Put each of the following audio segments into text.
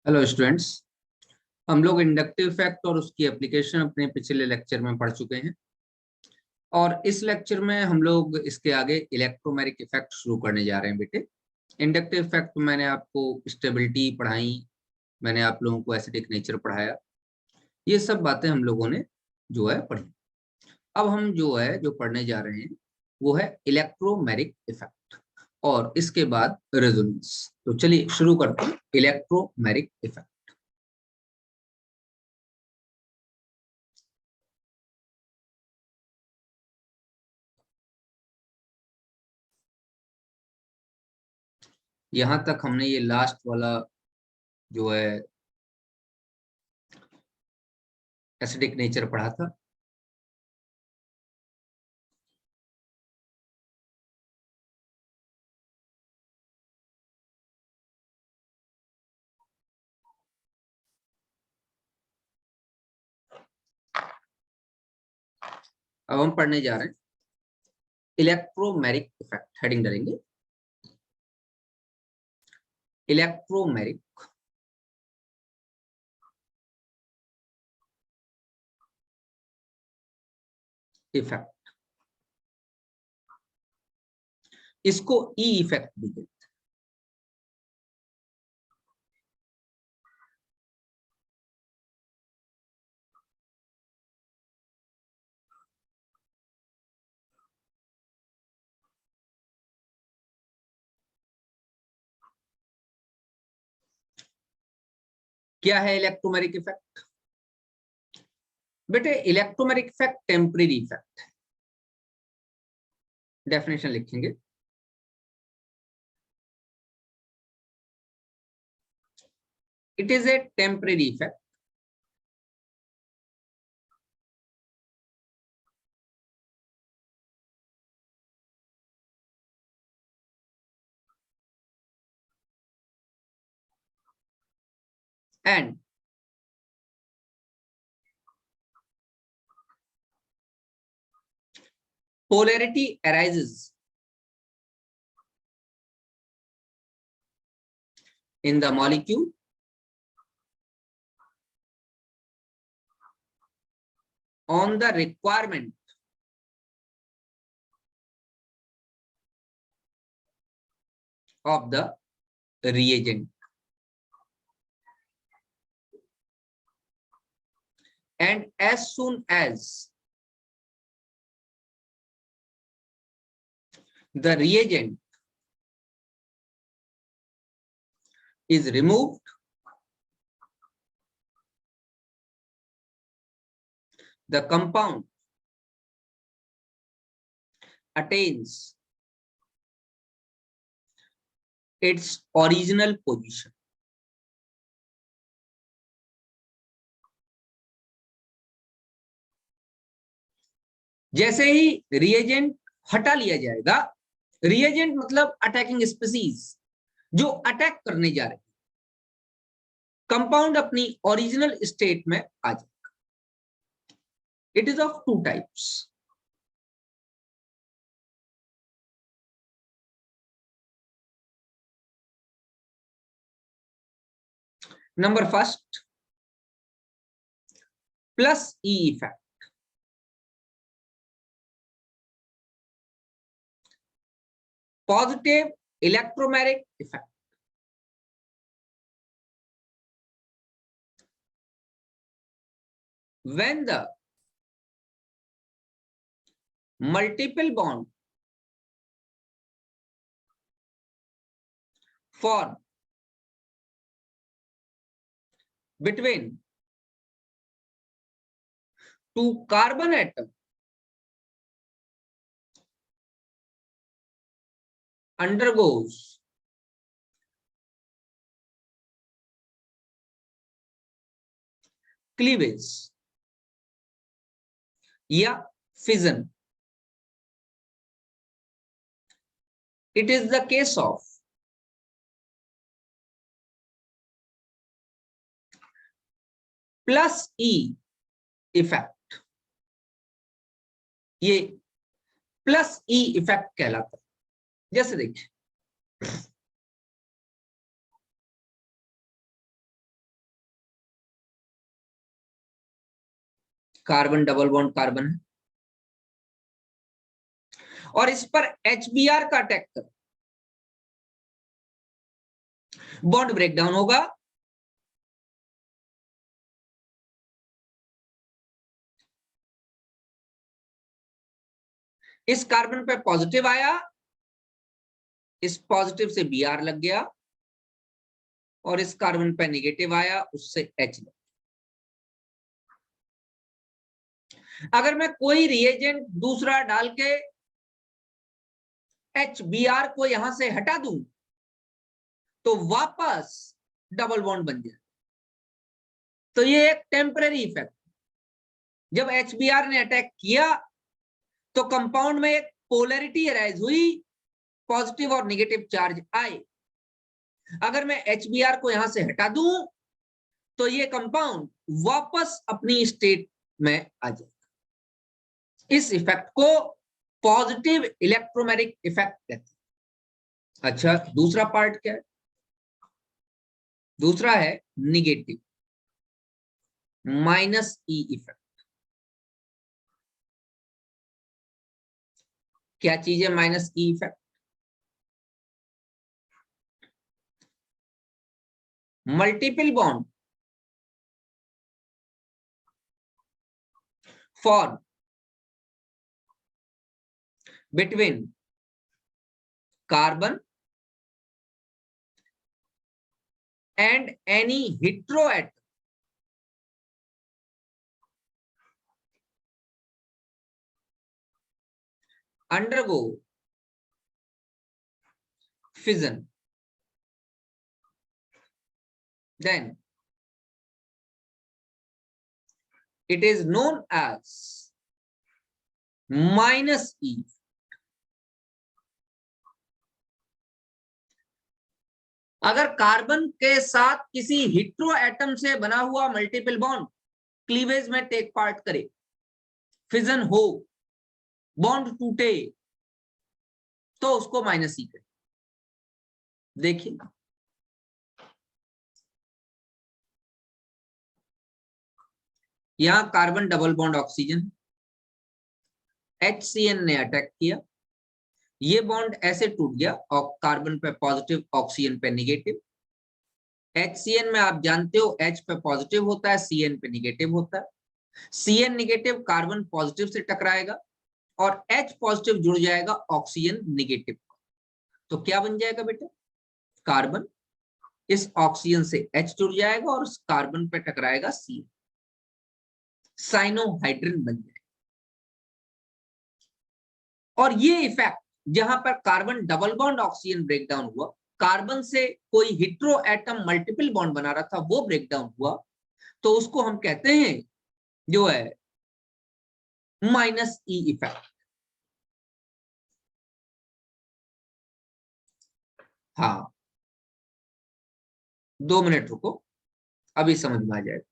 Hello students. हम लोग inductive effect और उसकी एप्लीकेशन अपने पिछले लेक्चर में पढ़ चुके हैं और इस लेक्चर में हम लोग इसके आगे इलेक्ट्रोमैग्नेटिक इफेक्ट शुरू करने जा रहे हैं बेटे। इंडक्टिव इफेक्ट मैंने आपको स्टेबिलिटी पढ़ाई, मैंने आप लोगों को एसिडिक नेचर पढ़ाया, ये सब बातें हम लोगों ने जो है पढ़ी। अब हम जो पढ़ने जा रहे हैं वो है इलेक्ट्रोमैग्नेटिक इफेक्ट और इसके बाद रेजोनेंस। तो चलिए शुरू करते हैं इलेक्ट्रोमैग्नेटिक इफेक्ट। यहां तक हमने ये लास्ट वाला जो है एसिडिक नेचर पढ़ा था। अब हम पढ़ने जा रहे हैं इलेक्ट्रोमैग्नेटिक इफेक्ट। हेडिंग डालेंगे इलेक्ट्रोमैग्नेटिक इफेक्ट। इसको ई इफेक्ट भी कहते हैं। क्या है इलेक्ट्रोमैग्नेटिक इफेक्ट? बेटे इलेक्ट्रोमैग्नेटिक इफेक्ट टेम्परेरी इफेक्ट है। डेफिनेशन लिखेंगे, it is a temporary effect and polarity arises in the molecule on the requirement of the reagent, and as soon as the reagent is removed, the compound attains its original position. जैसे ही reagent हटा लिया जाएगा, reagent मतलब attacking species जो attack करने जा रहे हैं, कंपाउंड अपनी ओरिजिनल स्टेट में आ जाएगा। It is of two types. Number first, plus E effect. positive electromagnetic effect. When the multiple bond form between two carbon atoms undergoes cleavage या fission, it is the case of plus E effect. ये plus E effect कहलाता है। जैसे देखिए, carbon double bond carbon है और इस पर HBr का अटैक कर, बॉन्ड ब्रेकडाउन होगा, इस कार्बन पे पॉजिटिव आया, इस पॉजिटिव से Br लग गया और इस कार्बन पे नेगेटिव आया, उससे H लग गया। अगर मैं कोई रिएजेंट दूसरा डाल के HBr को यहां से हटा दूं तो वापस डबल बॉन्ड बन जाए। तो ये एक टेम्पररी इफेक्ट, जब HBr ने अटैक किया तो कंपाउंड में एक पोलैरिटी अराइज हुई, पॉजिटिव और नेगेटिव चार्ज आए। अगर मैं HBr को यहां से हटा दूं तो ये कंपाउंड वापस अपनी स्टेट में आ जाएगा। इस इफेक्ट को पॉजिटिव इलेक्ट्रोमैग्नेटिक इफेक्ट कहते हैं। अच्छा, दूसरा पार्ट क्या है? दूसरा है निगेटिव, माइनस ई इफेक्ट। क्या चीज है minus E effect? Multiple bond form between carbon and any heteroatom undergo fission, then it is known as minus E। अगर कार्बन के साथ किसी हेटेरो एटम से बना हुआ मल्टीपल बॉन्ड क्लीवेज में टेक पार्ट करे, फिजन हो, बॉन्ड टूटे, तो उसको माइनस ई करें। देखिए यहां carbon double bond oxygen, HCN ने अटैक किया, ये बॉन्ड ऐसे टूट गया और कार्बन पे पॉजिटिव, ऑक्सीजन पे नेगेटिव। HCN में आप जानते हो H पे पॉजिटिव होता है, CN पे नेगेटिव होता है। CN नेगेटिव कार्बन पॉजिटिव से टकराएगा और H पॉजिटिव जुड़ जाएगा ऑक्सीजन नेगेटिव। तो क्या बन जाएगा बेटा? कार्बन इस ऑक्सीजन से H जुड़ जाएगा और उस कार्बन पे टकराएगा CN, साइनोहाइड्रिन बन जाएगा। और ये इफेक्ट जहां पर carbon double bond oxygen breakdown हुआ, कार्बन से कोई हेटेरो एटम मल्टीपल बॉन्ड बना रहा था वो ब्रेकडाउन हुआ, तो उसको हम कहते हैं जो है माइनस ई इफेक्ट। हाँ 2 मिनट रुको, अभी समझ में आ जाएगा।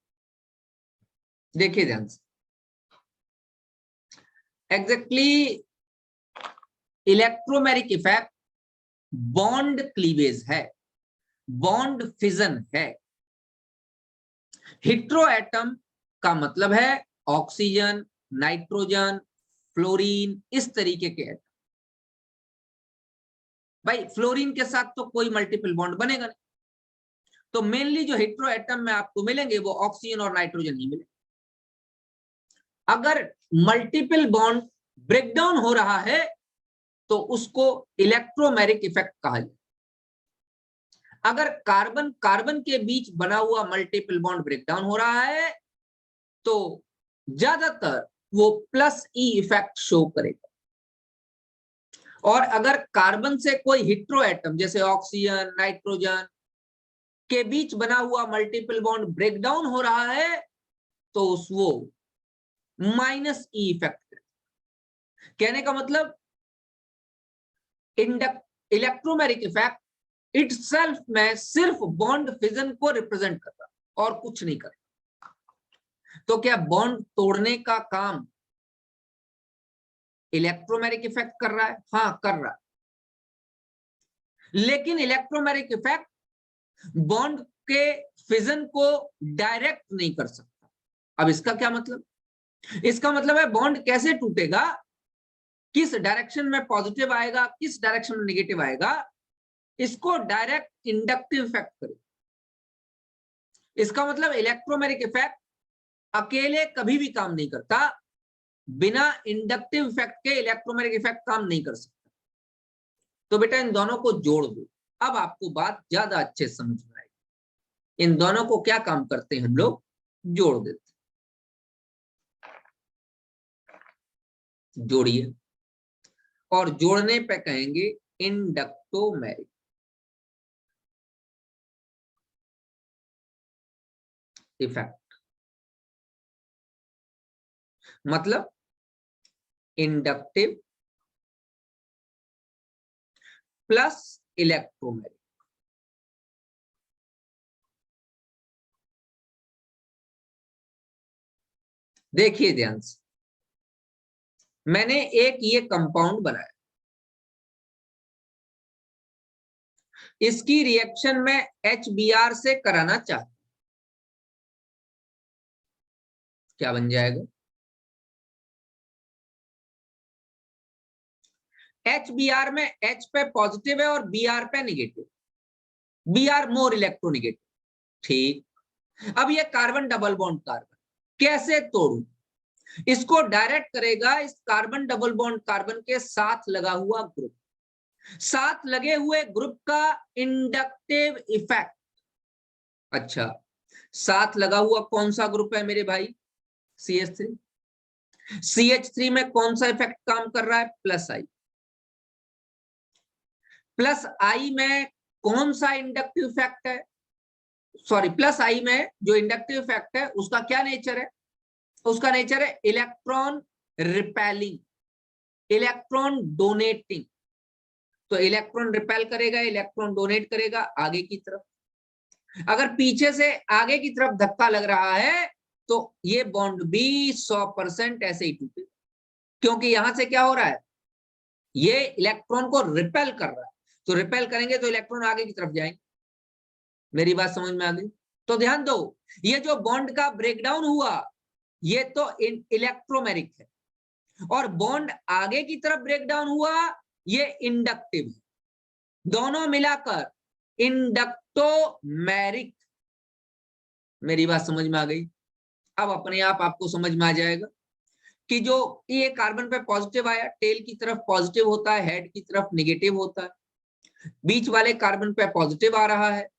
देखिए ध्यान से, exactly electromagnetic effect bond cleavage है, बॉन्ड फिजन है। हेटेरो एटम का मतलब है ऑक्सीजन, नाइट्रोजन, फ्लोरीन, इस तरीके के एटम। भाई फ्लोरीन के साथ तो कोई मल्टीपल बॉन्ड बनेगा नहीं, तो मेनली जो हेटेरो एटम में आपको मिलेंगे वो ऑक्सीजन और नाइट्रोजन ही मिलेंगे। अगर मल्टीपल बॉन्ड ब्रेकडाउन हो रहा है तो उसको इलेक्ट्रोमैग्नेटिक इफेक्ट कहा जाए। अगर कार्बन कार्बन के बीच बना हुआ मल्टीपल बॉन्ड ब्रेकडाउन हो रहा है तो ज्यादातर वो प्लस ई इफेक्ट शो करेगा। और अगर कार्बन से कोई हेटेरो एटम जैसे ऑक्सीजन, नाइट्रोजन के बीच बना हुआ मल्टीपल बॉन्ड ब्रेकडाउन हो रहा है तो वो माइनस ई इफेक्ट। कहने का मतलब इलेक्ट्रोमैग्नेटिक इफेक्ट इटसेल्फ में सिर्फ बॉन्ड फिजन को रिप्रेजेंट करता है और कुछ नहीं करता। तो क्या बॉन्ड तोड़ने का काम इलेक्ट्रोमैग्नेटिक इफेक्ट कर रहा है? हाँ कर रहा है, लेकिन इलेक्ट्रोमैग्नेटिक इफेक्ट बॉन्ड के फिजन को डायरेक्ट नहीं कर सकता। अब इसका क्या मतलब? इसका मतलब है बॉन्ड कैसे टूटेगा, किस डायरेक्शन में पॉजिटिव आएगा, किस डायरेक्शन में नेगेटिव आएगा, इसको डायरेक्ट इंडक्टिव इफेक्ट करे। इसका मतलब इलेक्ट्रोमैग्नेटिक इफेक्ट अकेले कभी भी काम नहीं करता, बिना इंडक्टिव इफेक्ट के इलेक्ट्रोमैग्नेटिक इफेक्ट काम नहीं कर सकता। तो बेटा इन दोनों को जोड़ दो, अब आपको बात ज्यादा अच्छे से समझ में आएगी। इन दोनों को क्या काम करते हैं हम लोग, जोड़ देते हैं। जोड़िए, और जोड़ने पे कहेंगे इंडक्टोमैग्नेटिक इफेक्ट। मतलब इंडक्टिव प्लस इलेक्ट्रोमैग्नेटिक। देखिए ध्यान से, मैंने एक ये कंपाउंड बनाया, इसकी रिएक्शन में HBr से कराना चाहता हूं, क्या बन जाएगा, HBr में H पे पॉजिटिव है और Br पे नेगेटिव, Br मोर इलेक्ट्रोनेगेटिव। ठीक, अब ये कार्बन डबल बॉन्ड कार्बन कैसे तोड़ू, इसको डायरेक्ट करेगा इस कार्बन डबल बॉन्ड कार्बन के साथ लगा हुआ ग्रुप, साथ लगे हुए ग्रुप का इंडक्टिव इफेक्ट। अच्छा, साथ लगा हुआ कौन सा ग्रुप है मेरे भाई, CH3। CH3 में कौन सा इफेक्ट काम कर रहा है, प्लस आई। प्लस आई में कौन सा इंडक्टिव इफेक्ट है, सॉरी प्लस आई में जो इंडक्टिव इफेक्ट है उसका क्या नेचर है, उसका नेचर है इलेक्ट्रॉन रिपेलिंग, इलेक्ट्रॉन डोनेटिंग। तो इलेक्ट्रॉन रिपेल करेगा, इलेक्ट्रॉन डोनेट करेगा आगे की तरफ। अगर पीछे से आगे की तरफ धक्का लग रहा है तो ये बॉन्ड भी 100% ऐसे ही टूटे, क्योंकि यहां से क्या हो रहा है, ये इलेक्ट्रॉन को रिपेल कर रहा है। तो रिपेल करेंगे तो इलेक्ट्रॉन आगे की तरफ जाएंगे। मेरी बात समझ में आ गई? तो ध्यान दो, ये जो बॉन्ड का ब्रेकडाउन हुआ ये तो इलेक्ट्रोमैग्नेटिक है, और बॉन्ड आगे की तरफ ब्रेकडाउन हुआ ये इंडक्टिव है। दोनों मिलाकर इंडक्टोमैग्नेटिक। मेरी बात समझ में आ गई? अब अपने आप आपको समझ में आ जाएगा कि जो ये कार्बन पे पॉजिटिव आया, टेल की तरफ पॉजिटिव होता है, हेड की तरफ नेगेटिव होता है। बीच वाले कार्बन पे पॉजिटिव आ रहा है,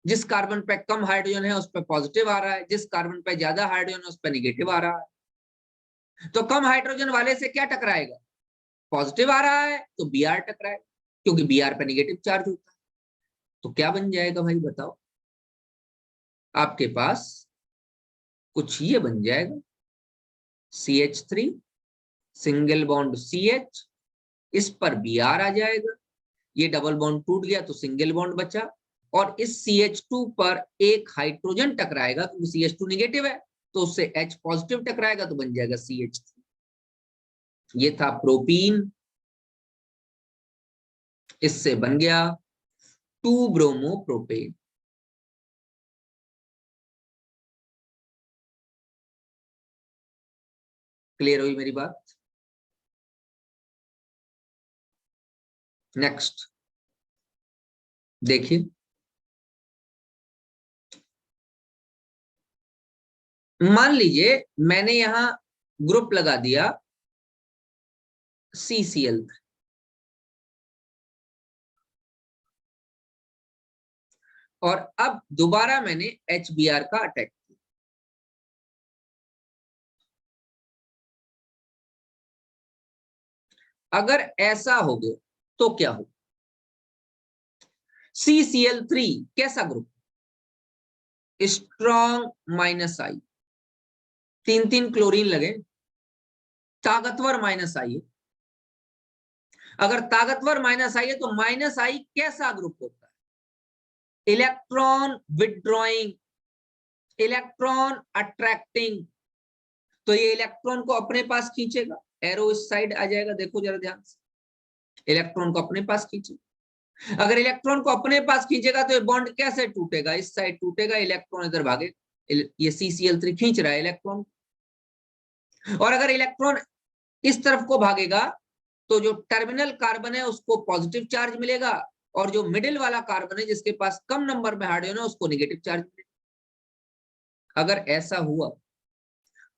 जिस कार्बन पे कम हाइड्रोजन है उस पर पॉजिटिव आ रहा है, जिस कार्बन पे ज्यादा हाइड्रोजन है उस पर नेगेटिव आ रहा है। तो कम हाइड्रोजन वाले से क्या टकराएगा, पॉजिटिव आ रहा है तो Br टकराएगा, क्योंकि Br पे नेगेटिव चार्ज होता है। तो क्या बन जाएगा भाई बताओ, आपके पास कुछ ये बन जाएगा, CH3 सिंगल बॉन्ड CH, इस पर Br आ जाएगा, ये डबल बॉन्ड टूट गया तो सिंगल बॉन्ड बचा, और इस CH2 पर एक हाइड्रोजन टकराएगा क्योंकि CH2 नेगेटिव है, तो उससे H पॉजिटिव टकराएगा तो बन जाएगा CH3। ये था प्रोपीन, इससे बन गया 2 ब्रोमो प्रोपेन। क्लियर हुई मेरी बात? नेक्स्ट देखिए, मान लीजिए मैंने यहां ग्रुप लगा दिया CCl, और अब दोबारा मैंने HBr का अटैक किया। अगर ऐसा हो गया तो क्या हो, CCl3 कैसा ग्रुप, स्ट्रॉन्ग -I, 3 क्लोरीन लगे, ताकतवर -I है। अगर ताकतवर -I है तो -I कैसा ग्रुप होता है, इलेक्ट्रॉन विथड्रॉइंग, इलेक्ट्रॉन अट्रैक्टिंग। तो ये इलेक्ट्रॉन को अपने पास खींचेगा, एरो इस साइड आ जाएगा, देखो जरा ध्यान से, इलेक्ट्रॉन को अपने पास खींचेगा। अगर इलेक्ट्रॉन को अपने पास खींचेगा तो ये बॉन्ड कैसे टूटेगा, इस साइड टूटेगा, इलेक्ट्रॉन इधर भागे। ये CCl3 खींच रहा है इलेक्ट्रॉन, और अगर इलेक्ट्रॉन इस तरफ को भागेगा तो जो टर्मिनल कार्बन है उसको पॉजिटिव चार्ज मिलेगा, और जो मिडिल वाला कार्बन है जिसके पास कम नंबर में हाइड्रोजन है उसको नेगेटिव चार्ज मिलेगा। अगर ऐसा हुआ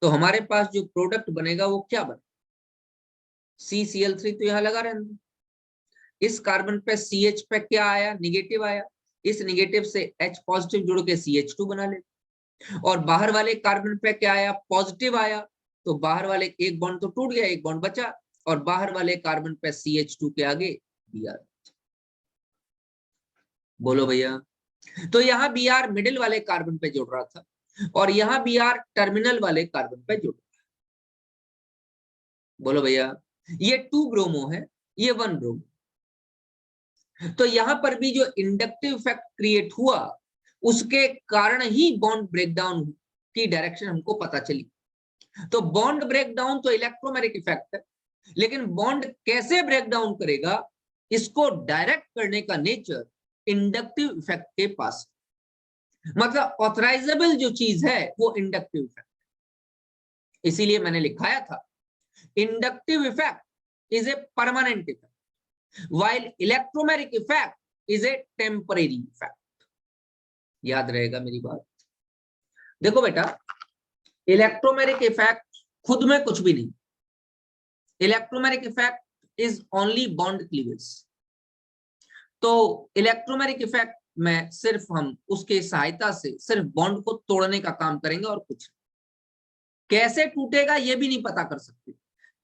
तो हमारे पास जो प्रोडक्ट बनेगा वो क्या बनेगा? CCl3 तो यहां लगा रहना, इस कार्बन पे CH पे क्या आया? निगेटिव आया, इस निगेटिव से H पॉजिटिव जुड़ के CH2 बना ले, और बाहर वाले कार्बन पे क्या आया? पॉजिटिव आया, तो बाहर वाले एक बॉन्ड तो टूट गया, एक बॉन्ड बचा, और बाहर वाले कार्बन पे CH2 के आगे Br। बोलो भैया। तो यहाँ Br मिडिल वाले कार्बन पे जुड़ रहा था, और यहाँ Br टर्मिनल वाले कार्बन पे जुड़ रहा था। बोलो भैया। ये 2 ब्रोमो है, ये 1 ब्रोमो। तो यहां पर भी जो इंडक्टिव इफेक्ट क्रिएट हुआ उसके कारण ही बॉन्ड ब्रेकडाउन की डायरेक्शन हमको पता चली। तो बॉन्ड ब्रेकडाउन तो इलेक्ट्रोमैग्नेटिक इफेक्ट है, लेकिन बॉन्ड कैसे ब्रेकडाउन करेगा इसको डायरेक्ट करने का नेचर इंडक्टिव इफेक्ट के पास। मतलब ऑथराइजेबल जो चीज है वो इंडक्टिव इफेक्ट, इसीलिए मैंने लिखाया था inductive effect is a permanent effect while electromagnetic effect is a temporary effect। याद रहेगा मेरी बात। देखो बेटा, इलेक्ट्रोमैग्नेटिक इफेक्ट खुद में कुछ भी नहीं, electromagnetic effect is only bond cleavage. तो इलेक्ट्रोमैग्नेटिक इफेक्ट में सिर्फ हम उसके सहायता से सिर्फ बॉन्ड को तोड़ने का काम करेंगे और कुछ। कैसे टूटेगा ये भी नहीं पता कर सकते,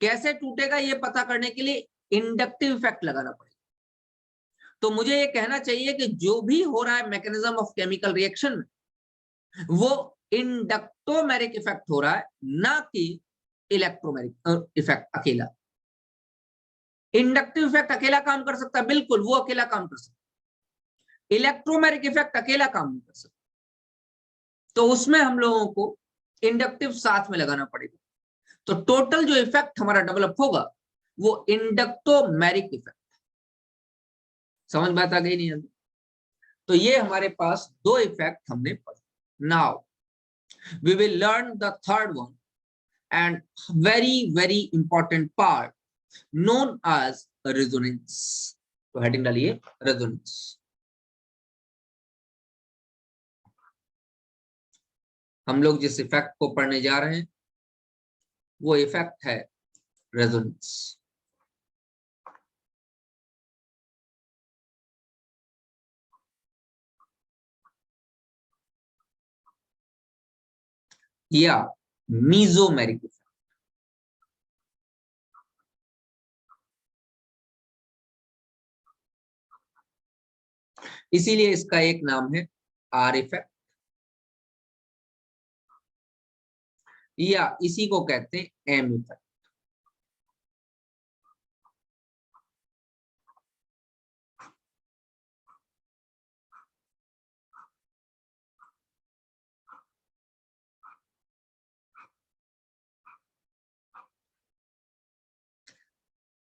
कैसे टूटेगा ये पता करने के लिए इंडक्टिव इफेक्ट लगाना पड़ेगा। तो मुझे ये कहना चाहिए कि जो भी हो रहा है मैकेनिज्म ऑफ केमिकल रिएक्शन में वो इंडक्टोमैग्नेटिक इफेक्ट हो रहा है, ना कि इलेक्ट्रोमैग्नेटिक इफेक्ट अकेला। इंडक्टिव इफेक्ट अकेला काम कर सकता है, बिल्कुल वो अकेला काम कर सकता है, इलेक्ट्रोमैग्नेटिक इफेक्ट अकेला काम नहीं कर सकता। तो उसमें हम लोगों को इंडक्टिव साथ में लगाना पड़ेगा। तो टोटल जो इफेक्ट हमारा डेवलप होगा वो इंडक्टोमैग्नेटिक इफेक्ट। समझ बात आ गई नहीं अभी? तो ये हमारे पास 2 इफेक्ट हमने पढ़े। Now we will learn the third one and very important part known as resonance। तो हेडिंग डालिए रेजोनेंस। हम लोग जिस इफेक्ट को पढ़ने जा रहे हैं वो इफेक्ट है रेजोनेंस। या मीजोमेरिक इफेक्ट। इसीलिए इसका एक नाम है आर इफेक्ट, या इसी को कहते हैं एम इफेक्ट।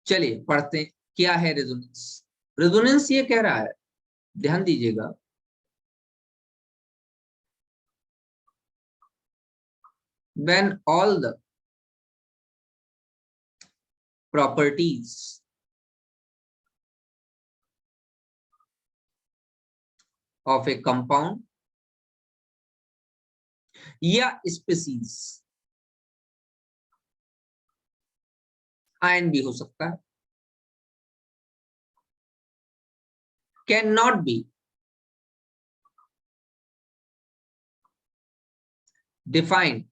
चलिए पढ़ते हैं क्या है रेजोनेंस। रेजोनेंस ये कह रहा है, ध्यान दीजिएगा, when all the properties of a compound या स्पीसीज, आयन भी हो सकता है, can not be defined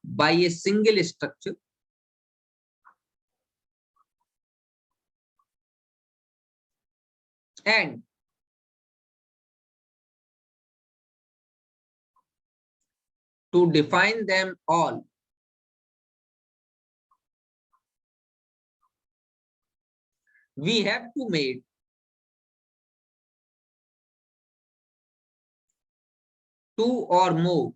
by a single structure and to define them all we have to make two or more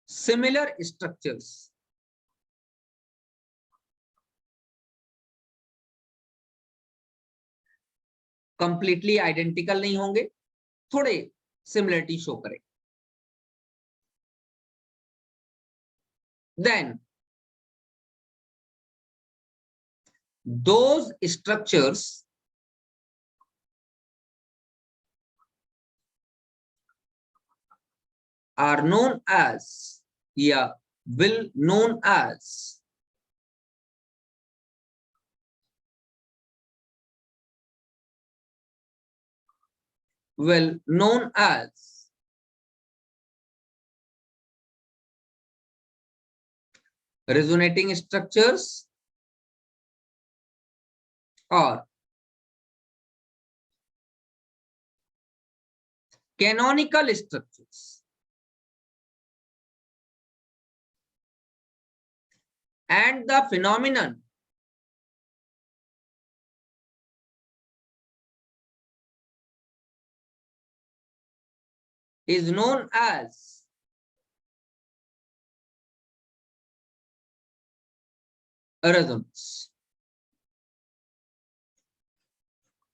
similar structures completely identical नहीं होंगे, थोड़े similarity show करें। Then those structures are known as, या will known as resonating structures or canonical structures, and the phenomenon is known as resonance.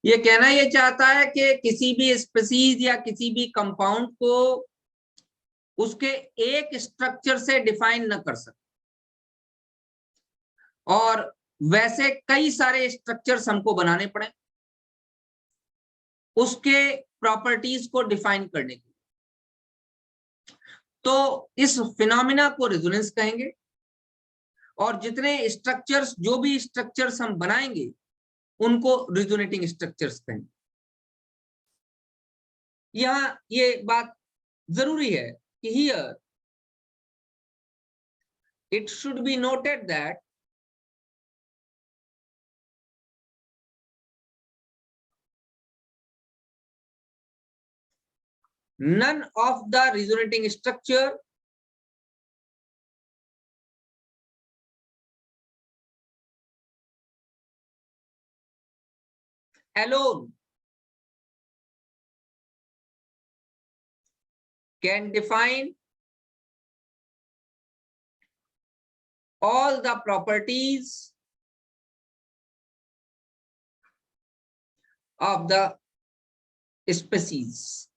ये कहना ये चाहता है कि किसी भी स्पीसीज या किसी भी कंपाउंड को उसके एक स्ट्रक्चर से डिफाइन न कर सकते, और वैसे कई सारे स्ट्रक्चर्स हमको बनाने पड़े उसके प्रॉपर्टीज को डिफाइन करने के लिए। तो इस फिनोमिना को रेजोनेंस कहेंगे, और जितने स्ट्रक्चर्स, जो भी स्ट्रक्चर्स हम बनाएंगे उनको रिजोनेटिंग स्ट्रक्चर्स कहेंगे। यहां ये बात जरूरी है कि here it should be noted that none of the resonating structure alone can define all the properties of the species।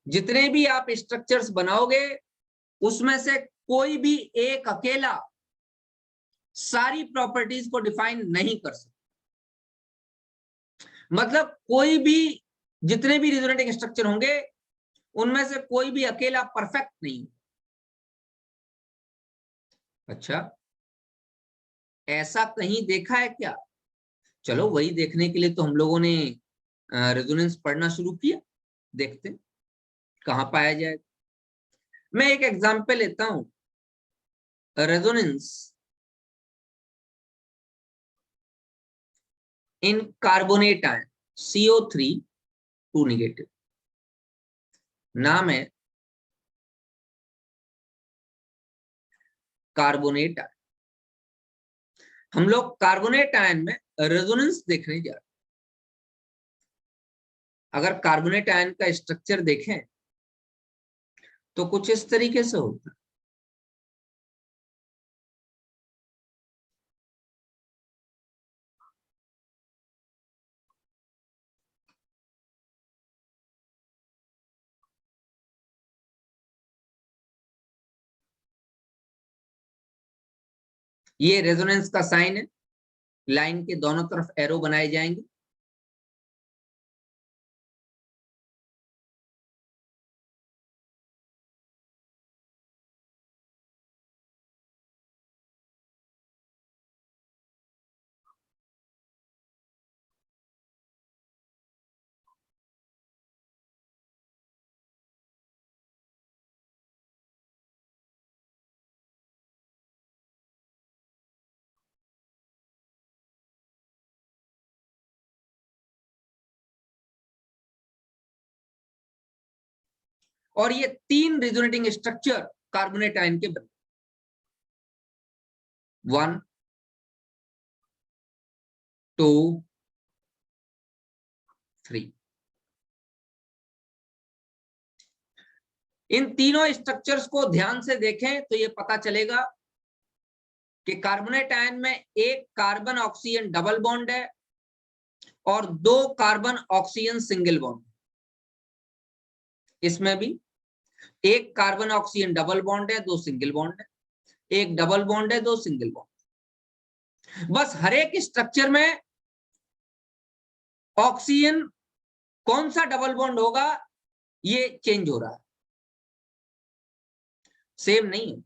जितने भी आप स्ट्रक्चर्स बनाओगे उसमें से कोई भी एक अकेला सारी प्रॉपर्टीज को डिफाइन नहीं कर सकता। मतलब कोई भी, जितने भी रिजोनेटिंग स्ट्रक्चर होंगे उनमें से कोई भी अकेला परफेक्ट नहीं। अच्छा, ऐसा कहीं देखा है क्या? चलो वही देखने के लिए तो हम लोगों ने रेजोनेंस पढ़ना शुरू किया, देखते हैं कहां पाया जाए। मैं एक एग्जांपल लेता हूं, resonance in carbonate ion CO3 2 negative, नाम है कार्बोनेट आयन। हम लोग कार्बोनेट आयन में रेजोनेंस देखने जा रहे हैं। अगर कार्बोनेट आयन का स्ट्रक्चर देखें तो कुछ इस तरीके से होता है। ये रेजोनेंस का साइन है, लाइन के दोनों तरफ एरो बनाए जाएंगे। और ये 3 रेजोनेटिंग स्ट्रक्चर कार्बोनेट आयन के बने, 1 2 3। इन तीनों स्ट्रक्चर्स को ध्यान से देखें तो ये पता चलेगा कि कार्बोनेट आयन में एक कार्बन ऑक्सीजन डबल बॉन्ड है, और 2 कार्बन ऑक्सीजन सिंगल बॉन्ड। इसमें भी 1 कार्बन ऑक्सीजन डबल बॉन्ड है, 2 सिंगल बॉन्ड है, 1 डबल बॉन्ड है, 2 सिंगल बॉन्ड। बस हर एक स्ट्रक्चर में ऑक्सीजन कौन सा डबल बॉन्ड होगा ये चेंज हो रहा है, सेम नहीं है।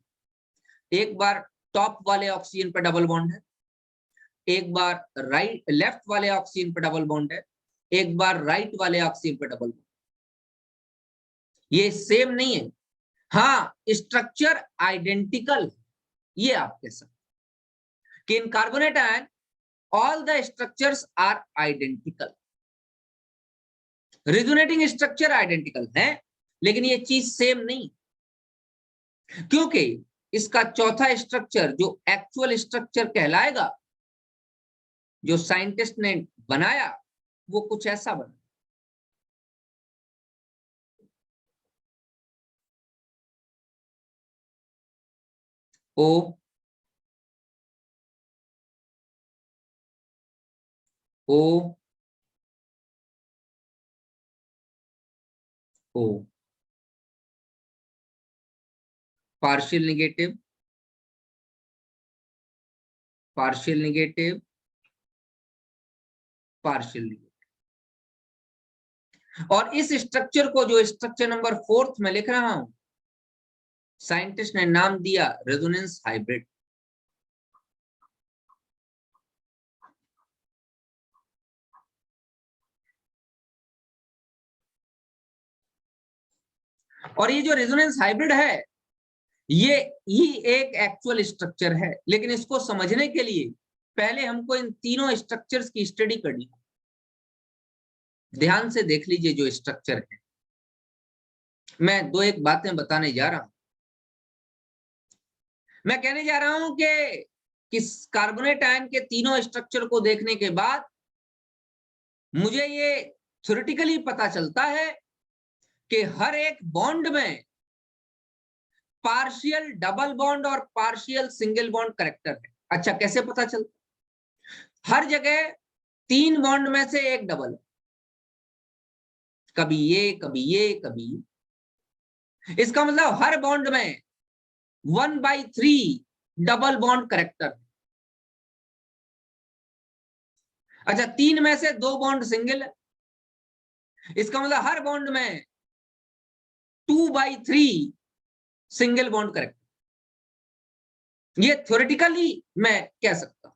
एक बार टॉप वाले ऑक्सीजन पर डबल बॉन्ड है, एक बार लेफ्ट वाले ऑक्सीजन पर डबल बॉन्ड है, एक बार राइट वाले ऑक्सीजन पर डबल बॉन्ड। ये सेम नहीं है। हाँ, स्ट्रक्चर आइडेंटिकल, ये आप कह सकते कि in carbonate ion all the structures are identical. Resonating structure identical है, लेकिन ये चीज सेम नहीं, क्योंकि इसका चौथा स्ट्रक्चर जो एक्चुअल स्ट्रक्चर कहलाएगा, जो साइंटिस्ट ने बनाया, वो कुछ ऐसा बना। O O O partial negative, partial negative, partial negative. और इस स्ट्रक्चर को, जो स्ट्रक्चर नंबर 4 में लिख रहा हूं, साइंटिस्ट ने नाम दिया रेजोनेंस हाइब्रिड। और ये जो रेजोनेंस हाइब्रिड है, ये ही एक एक्चुअल स्ट्रक्चर है, लेकिन इसको समझने के लिए पहले हमको इन तीनों स्ट्रक्चर्स की स्टडी करनी। ध्यान से देख लीजिए जो स्ट्रक्चर है, मैं 2-1 बातें बताने जा रहा हूं। मैं कहने जा रहा हूं कि कार्बोनेट आयन के तीनों स्ट्रक्चर को देखने के बाद मुझे ये थ्योरेटिकली पता चलता है कि हर एक बॉन्ड में पार्शियल डबल बॉन्ड और पार्शियल सिंगल बॉन्ड कैरेक्टर है। अच्छा, कैसे पता चलता? हर जगह 3 बॉन्ड में से एक डबल है, कभी ये कभी ये कभी ये। इसका मतलब हर बॉन्ड में 1/3 डबल बॉन्ड कैरेक्टर है। अच्छा, 3 में से 2 बॉन्ड सिंगल है, इसका मतलब हर बॉन्ड में 2/3 सिंगल बॉन्ड कैरेक्टर। ये थ्योरेटिकली मैं कह सकता हूं।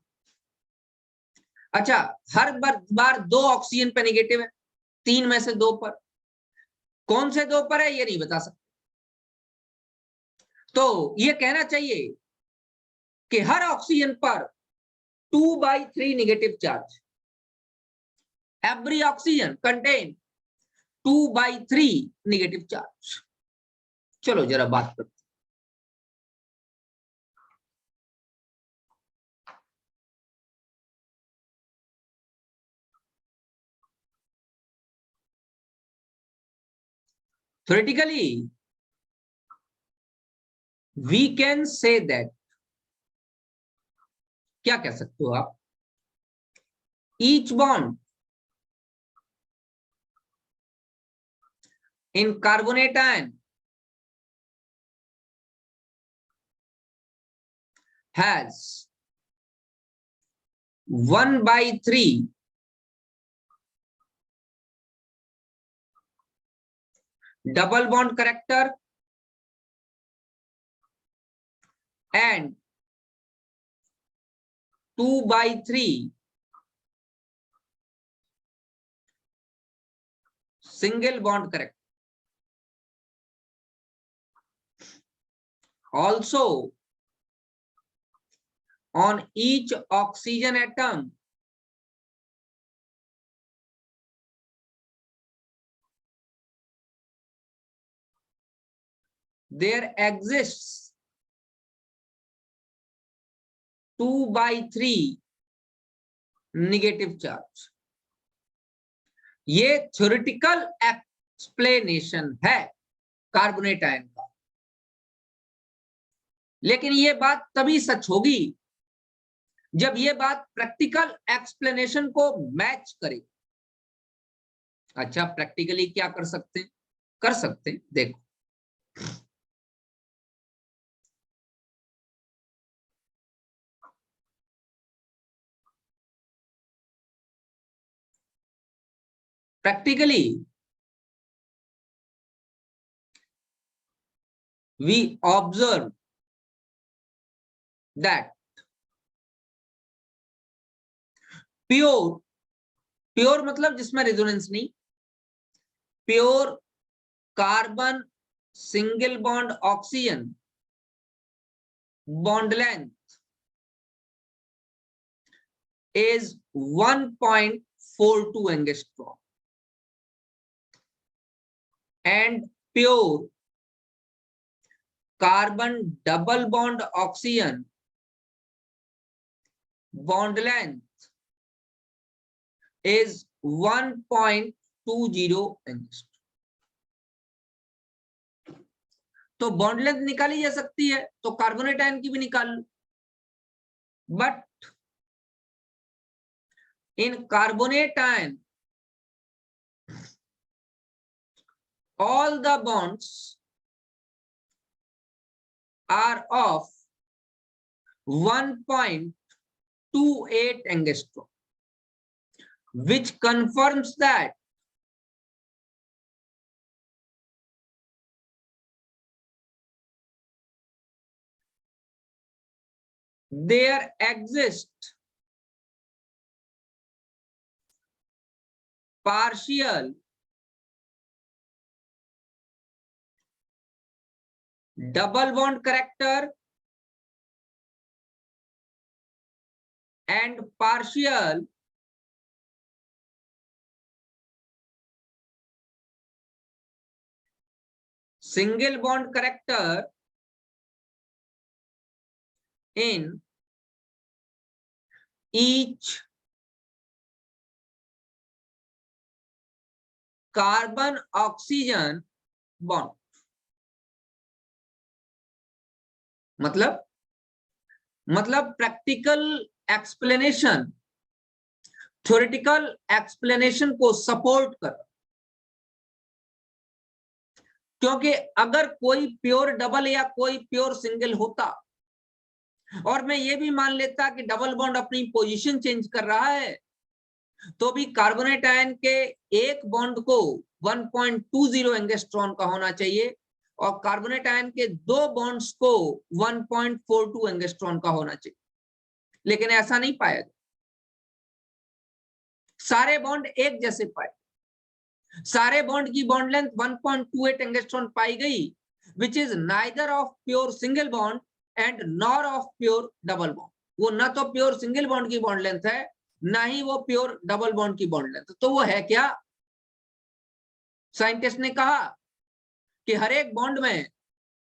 अच्छा, हर बार 2 ऑक्सीजन पे नेगेटिव है, 3 में से 2 पर। कौन से 2 पर है ये नहीं बता सकता, तो ये कहना चाहिए कि हर ऑक्सीजन पर 2/3 negative charge. Every oxygen contain 2/3 negative charge. चलो जरा बात करते हैं। Theoretically, we can say that, क्या कह सकते हो आप, each bond in carbonate ion has 1/3 double bond character and 2/3 single bond character. Also, on each oxygen atom there exists 2/3 negative charge. ये थ्योरेटिकल एक्सप्लेनेशन है कार्बोनेट आयन का, लेकिन ये बात तभी सच होगी जब ये बात प्रैक्टिकल एक्सप्लेनेशन को मैच करे। अच्छा, प्रैक्टिकली क्या कर सकते हैं? कर सकते हैं, देखो practically we observe that pure, pure मतलब जिसमें रेजोनेंस नहीं, pure carbon single bond oxygen bond length is 1.42 angstrom and pure carbon double bond oxygen bond length is 1.20 angstrom. तो बॉन्ड लेंथ निकाली जा सकती है, तो कार्बोनेट आयन की भी निकाल लो, but in carbonate ion all the bonds are of 1.28 angstrom, which confirms that there exists partial double bond character and partial single bond character in each carbon oxygen bond. मतलब practical explanation theoretical explanation को support कर, क्योंकि अगर कोई pure double या कोई pure single होता और मैं ये भी मान लेता कि डबल बॉन्ड अपनी पोजीशन चेंज कर रहा है, तो भी कार्बोनेट आयन के एक बॉन्ड को 1.20 एंगस्ट्रॉन का होना चाहिए और कार्बोनेट आयन के दो बॉन्ड्स को 1.42 एंगस्ट्रॉन का होना चाहिए, लेकिन ऐसा नहीं पाया गया। सारे बॉन्ड एक जैसे पाए, सारे बॉन्ड की बॉन्ड लेंथ 1.28 एंगस्ट्रॉन पाई गई, which is neither of pure single bond and nor of pure double bond. वो ना तो प्योर सिंगल बॉन्ड की बॉन्ड लेंथ है, ना ही वो प्योर डबल बॉन्ड की बॉन्ड लेंथ। तो वो है क्या? साइंटिस्ट ने कहा कि हर एक बॉन्ड में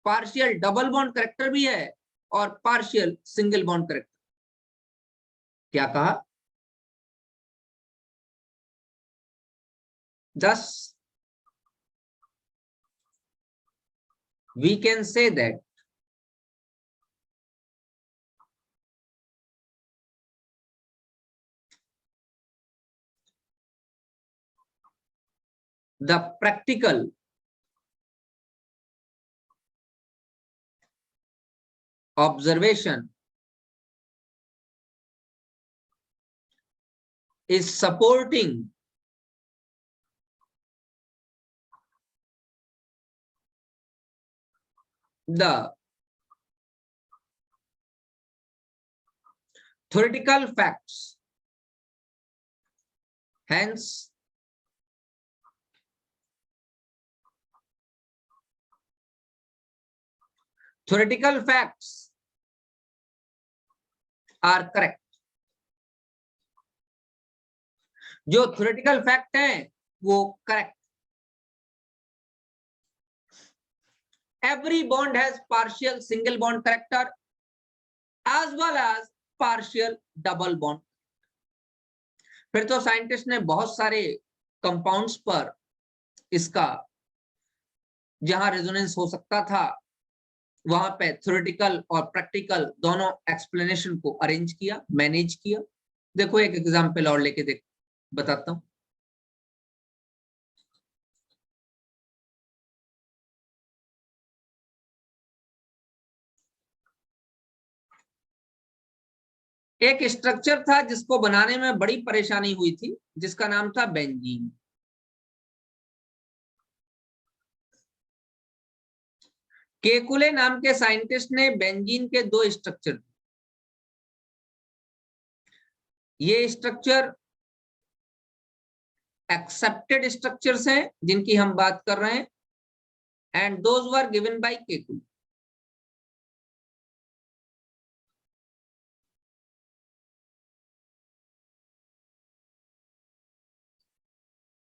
पार्शियल डबल बॉन्ड कैरेक्टर भी है और पार्शियल सिंगल बॉन्ड कैरेक्टर। क्या कहा? Thus, we can say that the practical observation is supporting the theoretical facts. Hence, theoretical facts are correct. जो theoretical fact है वो correct. Every bond has partial single bond character as well as partial double bond. फिर तो scientist ने बहुत सारे compounds पर इसका जहां रेजोनेंस हो सकता था वहां पे थ्योरेटिकल और प्रैक्टिकल दोनों एक्सप्लेनेशन को अरेंज किया, मैनेज किया। देखो एक एग्जांपल और लेके बताता हूं। एक स्ट्रक्चर था जिसको बनाने में बड़ी परेशानी हुई थी, जिसका नाम था बेंजीन। केकुले नाम के साइंटिस्ट ने बेंजीन के 2 स्ट्रक्चर, ये स्ट्रक्चर एक्सेप्टेड स्ट्रक्चर्स हैं जिनकी हम बात कर रहे हैं, and those were given by Kekule.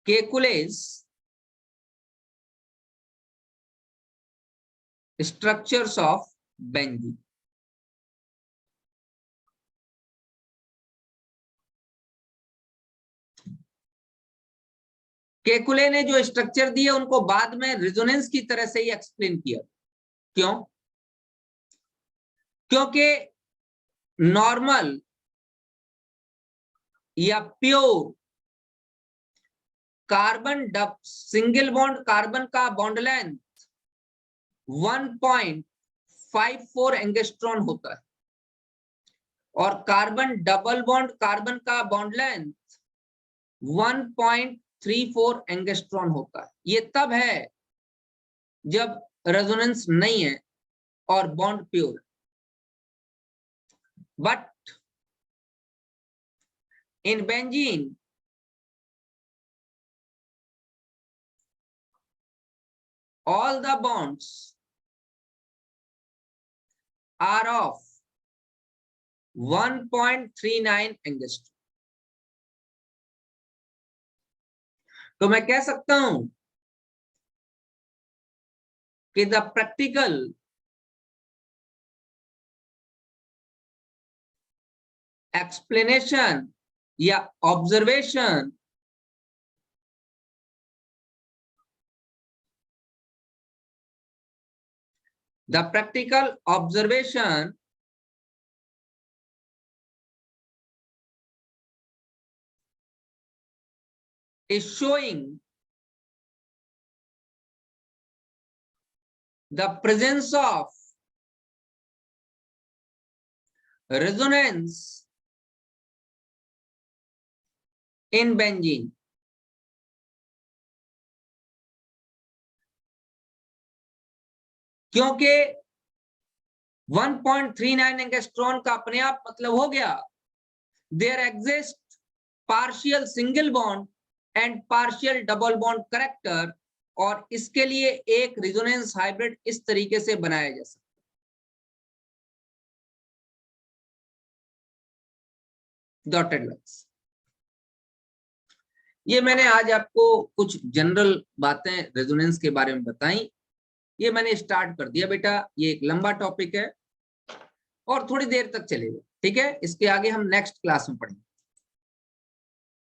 Kekule's structures of benzene। Kekule ने जो स्ट्रक्चर दिए उनको बाद में रेजोनेंस की तरह से ही एक्सप्लेन किया। क्यों? क्योंकि नॉर्मल या pure carbon single bond carbon का बॉन्ड लेंथ 1.54 एंगस्ट्रॉन होता है, और कार्बन डबल बॉन्ड कार्बन का बॉन्ड लेंथ 1.34 एंगस्ट्रॉन होता है। ये तब है जब रेजोनेंस नहीं है और bond pure. But in benzene all the bonds are of 1.39 angstrom. तो मैं कह सकता हूं कि द प्रैक्टिकल एक्सप्लेनेशन या observation the practical observation is showing the presence of resonance in benzene। क्योंकि 1.39 एंगस्ट्रॉन का अपने आप मतलब हो गया there exist partial single bond and partial double bond character, और इसके लिए एक रेजोनेंस हाइब्रिड इस तरीके से बनाया जा सकता है। Dotted lines. ये मैंने आज आपको कुछ जनरल बातें रेजोनेंस के बारे में बताई। ये मैंने स्टार्ट कर दिया बेटा, ये एक लंबा टॉपिक है और थोड़ी देर तक चलेगा, ठीक है। इसके आगे हम नेक्स्ट क्लास में पढ़ेंगे।